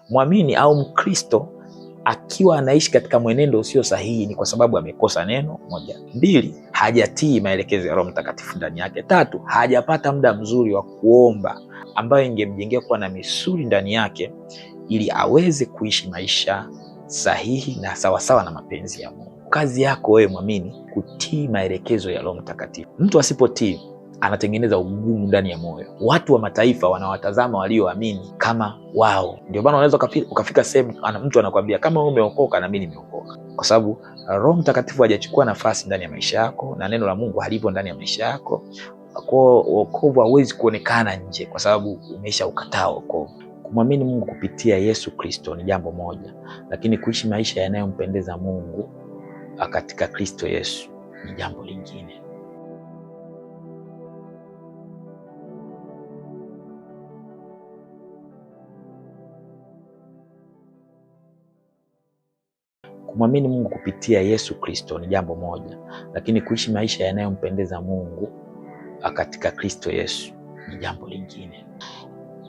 Mwamini au Mkristo akiwa anaishi katika mwenendo usio sahihi ni kwa sababu amekosa neno moja. 2, hajatii maelekezo ya Roho Mtakatifu ndani yake. 3, hajapata muda mzuri wa kuomba ambayo ingemjengea kuwa na misuli ndani yake ili aweze kuishi maisha sahihi na sawasawa na mapenzi ya Mungu. Kazi yako wewe mwamini kutii maelekezo ya Roho Mtakatifu. Mtu asipotii anatengeneza ugumu ndani ya moyo. Watu wa mataifa wanawatazama walioamini kama wao. Ndio maana unaweza ukafika sehemu mtu anakuambia kama wewe umeokoka na mimi nimeokoka, kwa sababu Roho Mtakatifu hajachukua nafasi ndani ya maisha yako na neno la Mungu halipo ndani ya maisha yako. Kwa wokovu hauwezi kuonekana nje kwa sababu umesha ukataa wokovu. Kumwamini Mungu kupitia Yesu Kristo ni jambo moja, lakini kuishi maisha yanayompendeza Mungu katika Kristo Yesu ni jambo lingine. Kumwamini Mungu kupitia Yesu Kristo ni jambo moja, lakini kuishi maisha yanayompendeza Mungu katika Kristo Yesu ni jambo lingine.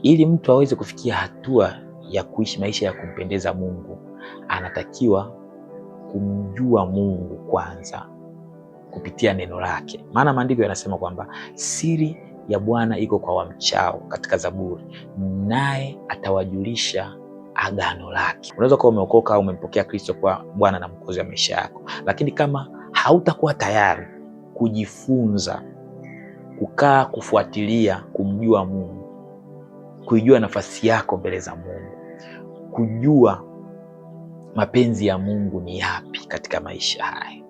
Ili mtu aweze kufikia hatua ya kuishi maisha ya kumpendeza Mungu, anatakiwa kumjua Mungu kwanza kupitia neno lake. Maana maandiko yanasema kwamba siri ya Bwana iko kwa wamchao katika Zaburi, naye atawajulisha agano lake. Unaweza kuwa umeokoka au umempokea Kristo kwa Bwana na Mwokozi wa maisha yako, lakini kama hautakuwa tayari kujifunza, kukaa, kufuatilia, kumjua Mungu, kuijua nafasi yako mbele za Mungu, kujua mapenzi ya Mungu ni yapi katika maisha haya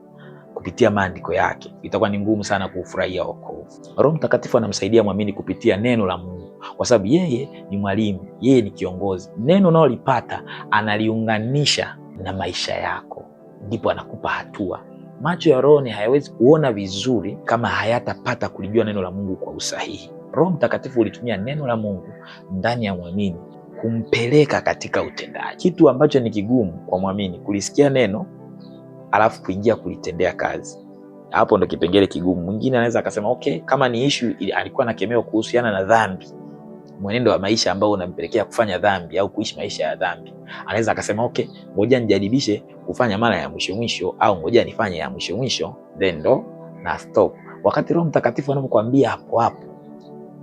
kupitia maandiko yake, itakuwa ni ngumu sana kufurahia wokovu. Roho Mtakatifu anamsaidia mwamini kupitia neno la Mungu, kwa sababu yeye ni mwalimu, yeye ni kiongozi. Neno unalolipata analiunganisha na maisha yako, ndipo anakupa hatua. Macho ya roho hayawezi kuona vizuri kama hayatapata kulijua neno la Mungu kwa usahihi. Roho Mtakatifu ulitumia neno la Mungu ndani ya mwamini kumpeleka katika utendaji, kitu ambacho ni kigumu kwa mwamini kulisikia neno alafu kuingia kulitendea kazi. Hapo ndo kipengele kigumu. Mwingine anaweza akasema okay, kama ni issue alikuwa anakemewa kuhusiana na dhambi, mwenendo wa maisha ambao unampelekea kufanya dhambi au kuishi maisha ya dhambi, anaweza akasema okay, ngoja nijaribishe kufanya mara ya mwisho au ngoja nifanye ya mwisho then ndo na stop. Wakati Roho Mtakatifu anapokuambia hapo,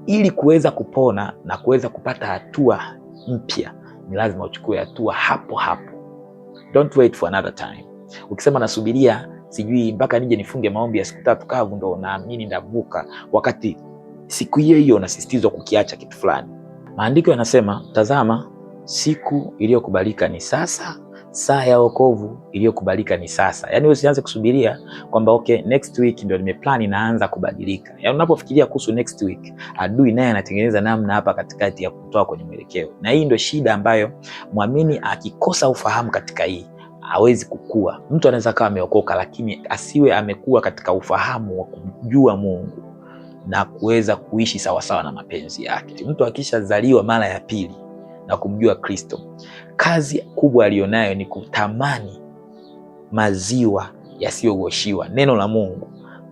ili kuweza kupona na kuweza kupata hatua mpya, ni lazima uchukue hatua hapo. Don't wait for another time. Ukisema nasubiria sijui mpaka nije nifunge maombi ya siku 3 kavu ndo naamini ndavuka, wakati siku hiyo unasisitizwa kukiacha kitu fulani. Maandiko yanasema, tazama siku iliyokubalika ni sasa, saa ya wokovu iliyokubalika ni sasa. Yaani usianze kusubiria kwamba okay, next week ndio nimeplan naanza kubadilika. Yaani unapofikiria kuhusu next week, adui naye anatengeneza namna hapa katikati ya kutoa kwenye mwelekeo. Na hii ndio shida ambayo mwamini akikosa ufahamu katika hii hawezi kukua. Mtu anaweza kawa ameokoka lakini asiwe amekuwa katika ufahamu wa kumjua Mungu na kuweza kuishi sawasawa na mapenzi yake. Mtu akishazaliwa mara ya pili na kumjua Kristo, kazi kubwa alionayo ni kutamani maziwa yasiyogoshiwa, neno la Mungu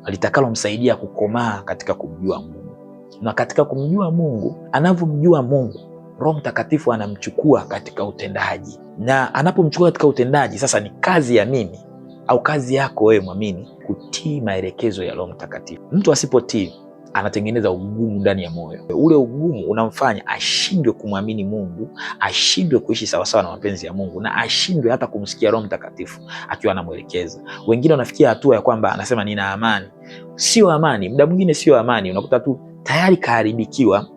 litakalomsaidia kukomaa katika kumjua Mungu. Na katika kumjua Mungu, anavyomjua Mungu, Roho Mtakatifu anamchukua katika utendaji. Na anapomchukua katika utendaji, sasa ni kazi ya mimi au kazi yako wewe mwamini kutii maelekezo ya Roho Mtakatifu. Mtu asipotii anatengeneza ugumu ndani ya moyo. Ule ugumu unamfanya ashindwe kumwamini Mungu, ashindwe kuishi sawasawa na mapenzi ya Mungu, na ashindwe hata kumsikia Roho Mtakatifu akiwa anamwelekeza. Wengine wanafikia hatua ya kwamba anasema nina amani. Sio amani, muda mwingine sio amani. Unakuta tu tayari kaharibikiwa,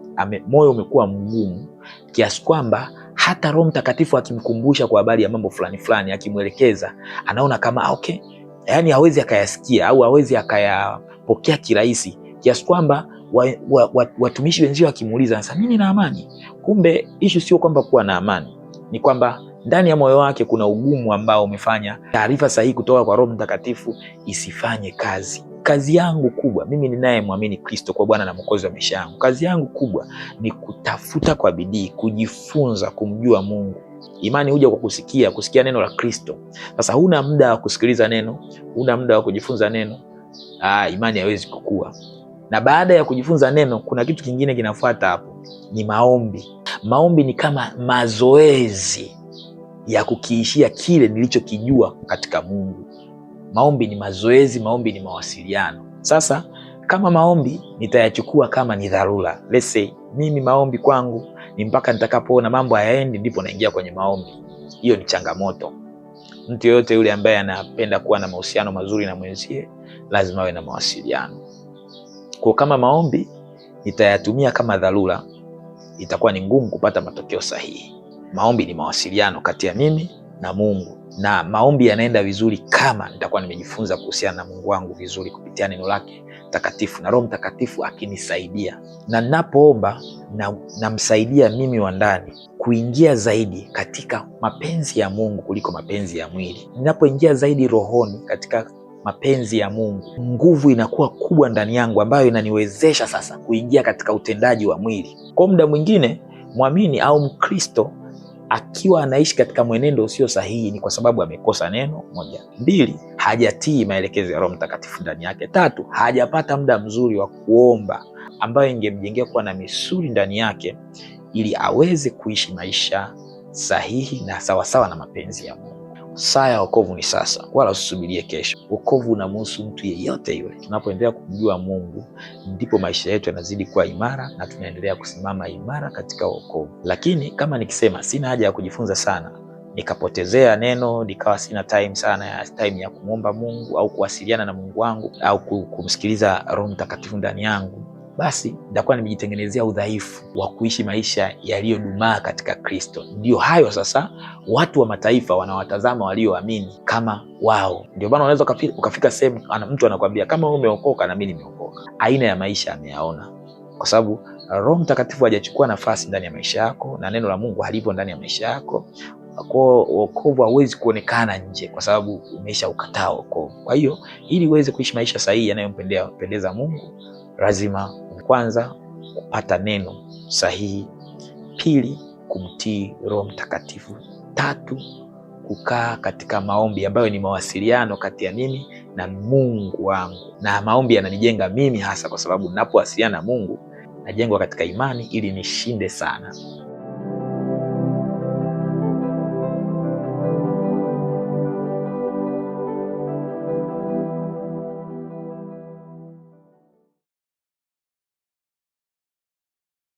moyo umekuwa mgumu kiasi kwamba hata Roho Mtakatifu akimkumbusha kwa habari ya mambo fulani akimwelekeza, anaona kama okay, yani hawezi akayasikia au hawezi akayapokea kirahisi, kiasi kwamba watumishi wenzio wakimuuliza sasa mimi nina amani. Kumbe issue sio kwamba kuwa na amani, ni kwamba ndani ya moyo wake kuna ugumu ambao umefanya taarifa sahihi kutoka kwa Roho Mtakatifu isifanye kazi. Kazi yangu kubwa mimi ninayemwamini Kristo kwa Bwana na Mwokozi wa maisha yangu, kazi yangu kubwa ni kutafuta kwa bidii kujifunza kumjua Mungu. Imani huja kwa kusikia neno la Kristo. Sasa huna muda wa kusikiliza neno, huna muda wa kujifunza neno, imani haiwezi kukua. Na baada ya kujifunza neno, kuna kitu kingine kinafuata hapo, ni maombi. Maombi ni kama mazoezi ya kukiishia kile nilichokijua katika Mungu. Maombi ni mazoezi, maombi ni mawasiliano. Sasa kama maombi nitayachukua kama ni dharura, let's say mimi maombi kwangu ni mpaka nitakapoona mambo hayaendi ndipo naingia kwenye maombi, hiyo ni changamoto. Mtu yoyote yule ambaye anapenda kuwa na mahusiano mazuri na mwenzie lazima awe na mawasiliano. Kwa kama maombi nitayatumia kama dharura, itakuwa ni ngumu kupata matokeo sahihi. Maombi ni mawasiliano kati ya mimi na Mungu, na maombi yanaenda vizuri kama nitakuwa nimejifunza kuhusiana na Mungu wangu vizuri kupitia neno lake takatifu na Roho Mtakatifu akinisaidia. Na ninapoomba namsaidia mimi wa ndani kuingia zaidi katika mapenzi ya Mungu kuliko mapenzi ya mwili. Ninapoingia zaidi rohoni katika mapenzi ya Mungu, nguvu inakuwa kubwa ndani yangu ambayo inaniwezesha sasa kuingia katika utendaji wa mwili. Kwa muda mwingine mwamini au Mkristo akiwa anaishi katika mwenendo usio sahihi ni kwa sababu amekosa neno, moja. 2, hajatii maelekezo ya Roho Mtakatifu ndani yake. 3, hajapata muda mzuri wa kuomba ambayo ingemjengea kuwa na misuli ndani yake ili aweze kuishi maisha sahihi na sawasawa na mapenzi ya Mungu. Saa ya wokovu ni sasa, wala usisubirie kesho. Wokovu unamhusu mtu yeyote yule. Tunapoendelea kumjua Mungu ndipo maisha yetu yanazidi kuwa imara na tunaendelea kusimama imara katika wokovu. Lakini kama nikisema sina haja ya kujifunza sana, nikapotezea neno, nikawa sina time ya kumwomba Mungu au kuwasiliana na Mungu wangu au kumsikiliza Roho Mtakatifu ndani yangu, basi nitakuwa nimejitengenezea udhaifu wa kuishi maisha yaliyodumaa katika Kristo. Ndio hayo sasa watu wa mataifa wanawatazama walioamini kama wao. Ndio maana unaweza ukafika sehemu mtu anakuambia kama wewe umeokoka na mimi nimeokoka. Aina ya maisha ameyaona, kwa sababu Roho Mtakatifu hajachukua nafasi ndani ya maisha yako na neno la Mungu halipo ndani ya maisha yako. Kwa wokovu hauwezi kuonekana nje kwa sababu umesha ukataa wokovu. Kwa hiyo ili uweze kuishi maisha sahihi yanayompendeza Mungu, lazima kwanza kupata neno sahihi, 2, kumtii Roho Mtakatifu, 3, kukaa katika maombi ambayo ni mawasiliano kati ya mimi na Mungu wangu. Na maombi yananijenga mimi hasa kwa sababu ninapowasiliana na Mungu najengwa katika imani ili nishinde sana.